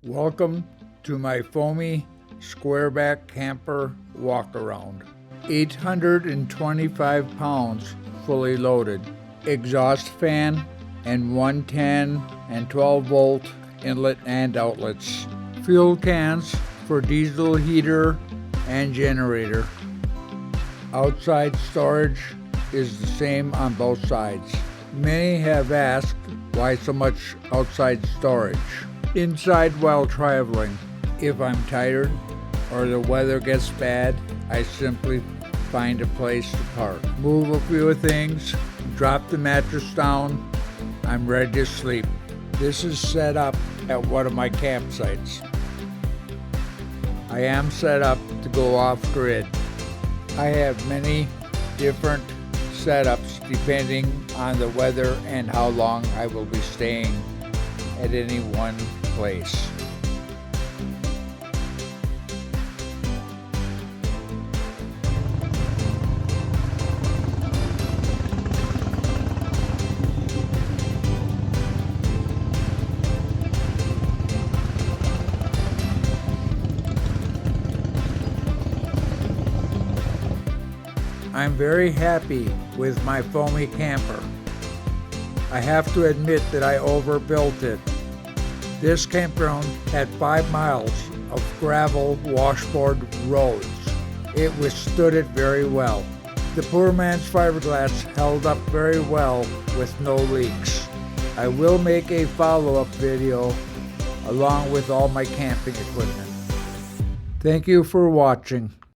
Welcome to my Foamie Squareback Camper Walkaround. 825 pounds fully loaded. Exhaust fan and 110 and 12 volt inlet and outlets. Fuel cans for diesel heater and generator. Outside storage is the same on both sides. Many have asked why so much outside storage. Inside while traveling. If I'm tired or the weather gets bad, I simply find a place to park. Move a few things, drop the mattress down, I'm ready to sleep. This is set up at one of my campsites. I am set up to go off-grid. I have many different setups depending on the weather and how long I will be staying at any one place. I'm very happy with my Foamie camper. I have to admit that I overbuilt it. This campground had 5 miles of gravel washboard roads. It withstood it very well. The poor man's fiberglass held up very well with no leaks. I will make a follow-up video along with all my camping equipment. Thank you for watching.